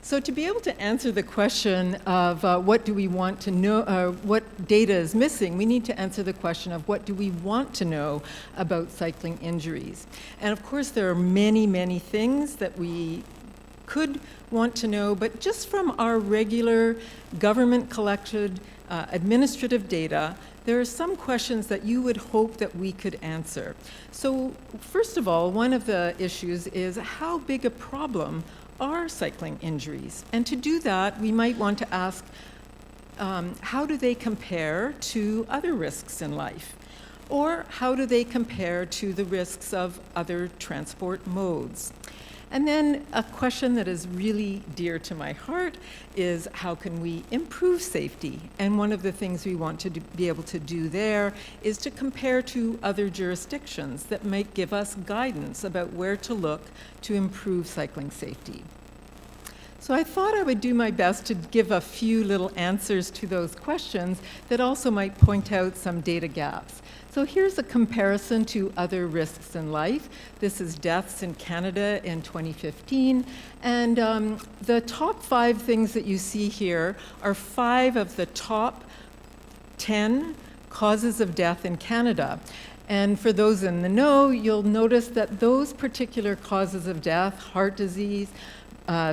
So to be able to answer the question of what do we want to know, what data is missing, we need to answer the question of what do we want to know about cycling injuries. And of course there are many, many things that we could want to know, but just from our regular government-collected administrative data, there are some questions that you would hope that we could answer. So first of all, one of the issues is how big a problem are cycling injuries? And to do that, we might want to ask, how do they compare to other risks in life? Or how do they compare to the risks of other transport modes? And then a question that is really dear to my heart is how can we improve safety? And one of the things we want to be able to do there is to compare to other jurisdictions that might give us guidance about where to look to improve cycling safety. So I thought I would do my best to give a few little answers to those questions that also might point out some data gaps. So here's a comparison to other risks in life. This is deaths in Canada in 2015. And the top 5 things that you see here are 5 of the top 10 causes of death in Canada. And for those in the know, you'll notice that those particular causes of death, heart disease,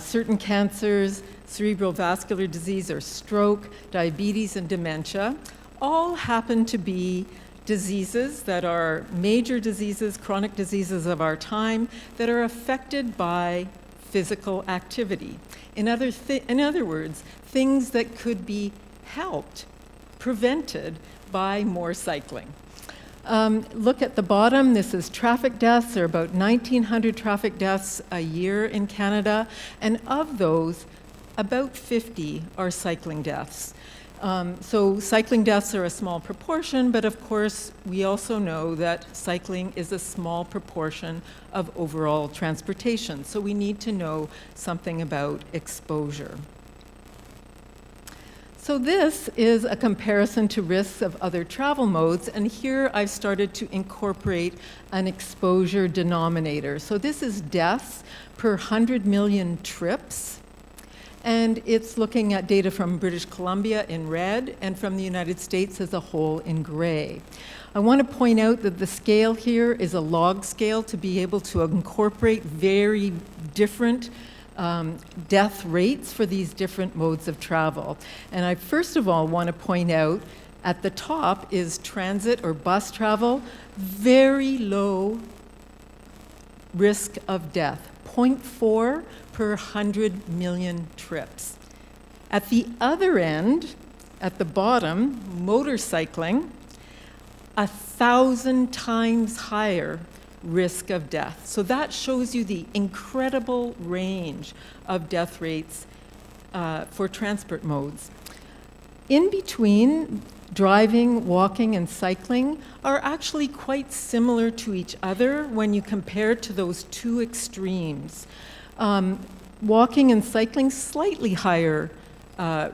certain cancers, cerebral vascular disease or stroke, diabetes and dementia, all happen to be diseases that are major diseases, chronic diseases of our time that are affected by physical activity. In other words, things that could be helped, prevented by more cycling. Look at the bottom. This is traffic deaths. There are about 1,900 traffic deaths a year in Canada, and of those, about 50 are cycling deaths. So cycling deaths are a small proportion, but of course we also know that cycling is a small proportion of overall transportation. So we need to know something about exposure. So this is a comparison to risks of other travel modes, and here I've started to incorporate an exposure denominator. So this is deaths per 100 million trips. And it's looking at data from British Columbia in red and from the United States as a whole in gray. I want to point out that the scale here is a log scale to be able to incorporate very different death rates for these different modes of travel. And I first of all want to point out at the top is transit or bus travel, very low risk of death, 0.4 per 100 million trips. At the other end, at the bottom, motorcycling, 1,000 times higher risk of death. So that shows you the incredible range of death rates for transport modes. In between, driving, walking, and cycling are actually quite similar to each other when you compare to those two extremes. Walking and cycling, slightly higher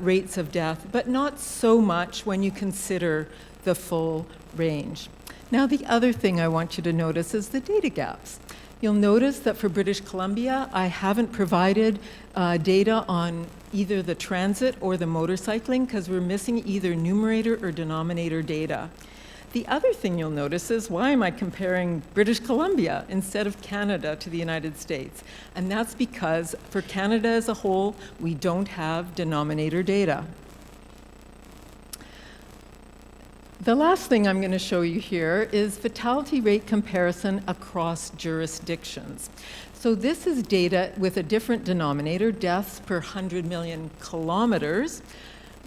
rates of death, but not so much when you consider the full range. Now, the other thing I want you to notice is the data gaps. You'll notice that for British Columbia, I haven't provided data on either the transit or the motorcycling because we're missing either numerator or denominator data. The other thing you'll notice is, why am I comparing British Columbia instead of Canada to the United States? And that's because for Canada as a whole, we don't have denominator data. The last thing I'm going to show you here is fatality rate comparison across jurisdictions. So this is data with a different denominator, deaths per 100 million kilometers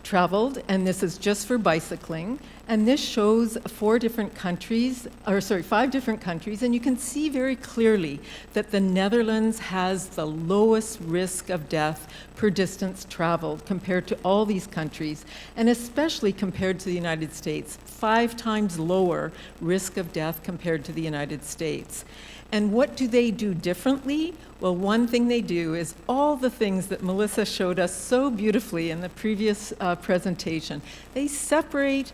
traveled, and this is just for bicycling. And this shows 5 different countries, and you can see very clearly that the Netherlands has the lowest risk of death per distance traveled compared to all these countries, and especially compared to the United States, 5 times lower risk of death compared to the United States. And what do they do differently? Well, one thing they do is all the things that Melissa showed us so beautifully in the previous presentation. They separate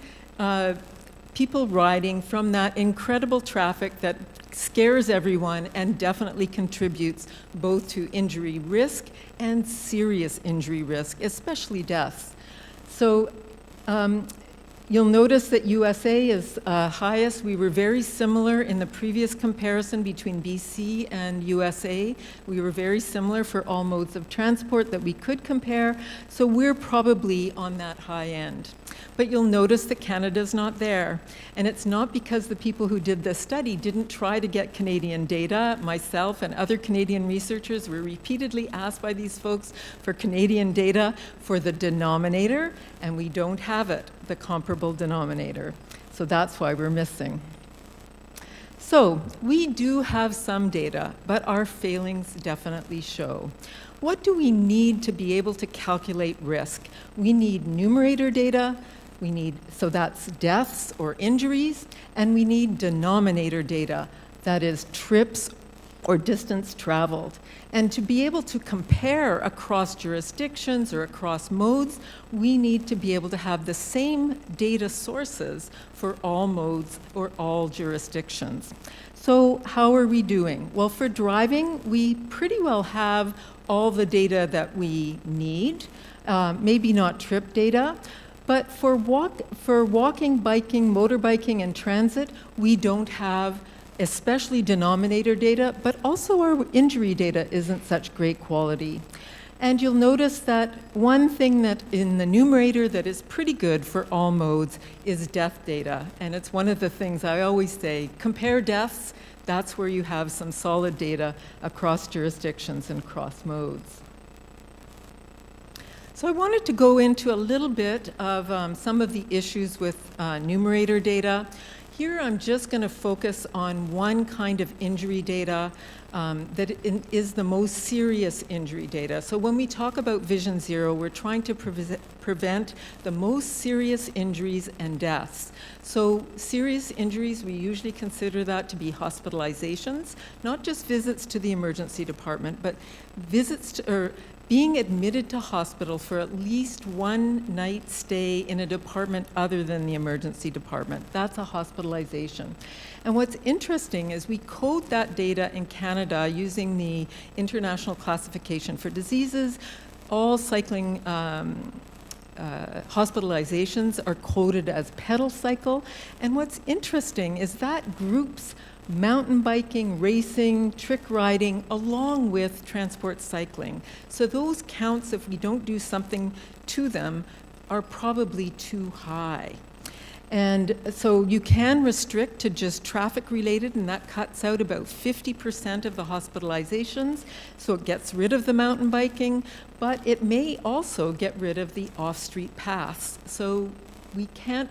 people riding from that incredible traffic that scares everyone and definitely contributes both to injury risk and serious injury risk, especially deaths. So you'll notice that USA is highest. We were very similar in the previous comparison between BC and USA. We were very similar for all modes of transport that we could compare, so we're probably on that high end. But you'll notice that Canada's not there. And it's not because the people who did this study didn't try to get Canadian data. Myself and other Canadian researchers were repeatedly asked by these folks for Canadian data for the denominator, and we don't have it, the comparable denominator. So that's why we're missing. So we do have some data, but our failings definitely show. What do we need to be able to calculate risk? We need numerator data. So that's deaths or injuries, and we need denominator data, that is trips or distance traveled. And to be able to compare across jurisdictions or across modes, we need to be able to have the same data sources for all modes or all jurisdictions. So how are we doing? Well, for driving, we pretty well have all the data that we need, maybe not trip data. But for walking, biking, motorbiking, and transit, we don't have especially denominator data, but also our injury data isn't such great quality. And you'll notice that one thing that in the numerator that is pretty good for all modes is death data. And it's one of the things I always say, compare deaths, that's where you have some solid data across jurisdictions and across modes. So I wanted to go into a little bit of some of the issues with numerator data. Here I'm just going to focus on one kind of injury data that is the most serious injury data. So when we talk about Vision Zero, we're trying to prevent the most serious injuries and deaths. So serious injuries, we usually consider that to be hospitalizations, not just visits to the emergency department, but visits to, or being admitted to hospital for at least one night stay in a department other than the emergency department. That's a hospitalization. And what's interesting is we code that data in Canada using the International Classification for Diseases. All cycling hospitalizations are coded as pedal cycle. And what's interesting is that groups mountain biking, racing, trick riding, along with transport cycling. So those counts, if we don't do something to them, are probably too high. And so you can restrict to just traffic related, and that cuts out about 50% of the hospitalizations. So it gets rid of the mountain biking, but it may also get rid of the off-street paths. So we can't,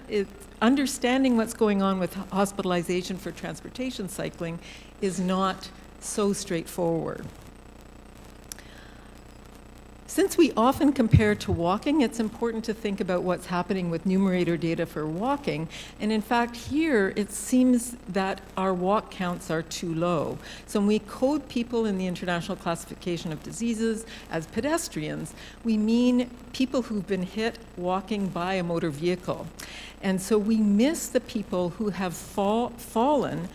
understanding what's going on with hospitalization for transportation cycling is not so straightforward. Since we often compare to walking, it's important to think about what's happening with numerator data for walking. And in fact, here it seems that our walk counts are too low. So when we code people in the International Classification of Diseases as pedestrians, we mean people who've been hit walking by a motor vehicle. And so we miss the people who have fallen.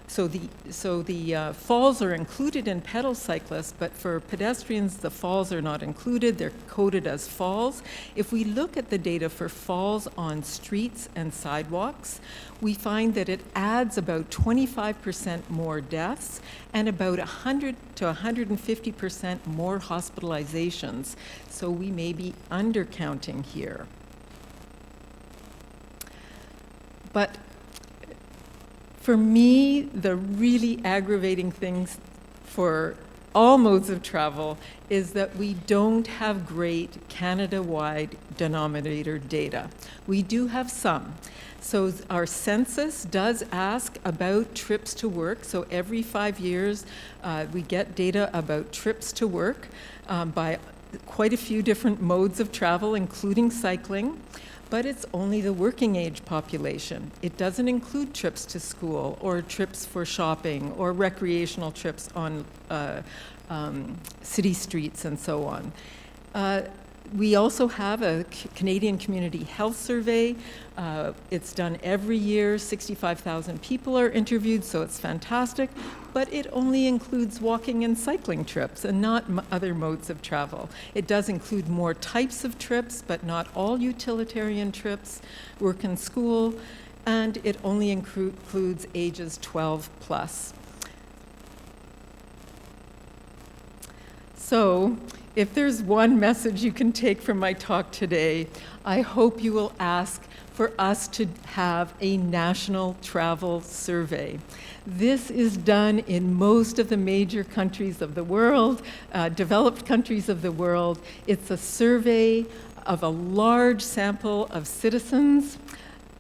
So the falls are included in pedal cyclists, but for pedestrians, the falls are not included. They're coded as falls. If we look at the data for falls on streets and sidewalks, we find that it adds about 25% more deaths and about 100 to 150% more hospitalizations. So we may be undercounting here. But for me, the really aggravating things for all modes of travel is that we don't have great Canada-wide denominator data. We do have some. So our census does ask about trips to work. So every 5 years, we get data about trips to work by quite a few different modes of travel, including cycling. But it's only the working age population. It doesn't include trips to school or trips for shopping or recreational trips on city streets and so on. We also have a Canadian Community Health Survey. It's done every year. 65,000 people are interviewed, so it's fantastic. But it only includes walking and cycling trips and not other modes of travel. It does include more types of trips, but not all utilitarian trips, work and school, and it only includes ages 12 plus. So, if there's one message you can take from my talk today, I hope you will ask for us to have a national travel survey. This is done in most of the major countries of the world, developed countries of the world. It's a survey of a large sample of citizens.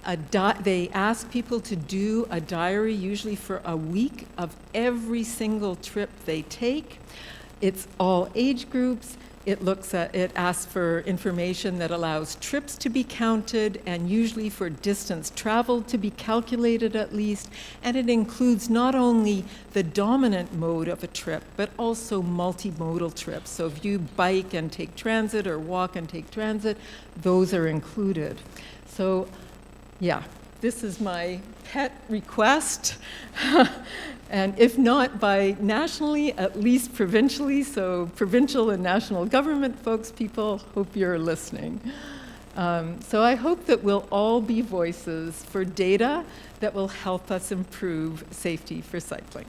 They ask people to do a diary, usually for a week, of every single trip they take. It's all age groups. It asks for information that allows trips to be counted and usually for distance traveled to be calculated at least. And it includes not only the dominant mode of a trip, but also multimodal trips. So if you bike and take transit or walk and take transit, those are included. So yeah, this is my pet request. And if not by nationally, at least provincially. So provincial and national government folks, people, hope you're listening. So I hope that we'll all be voices for data that will help us improve safety for cycling.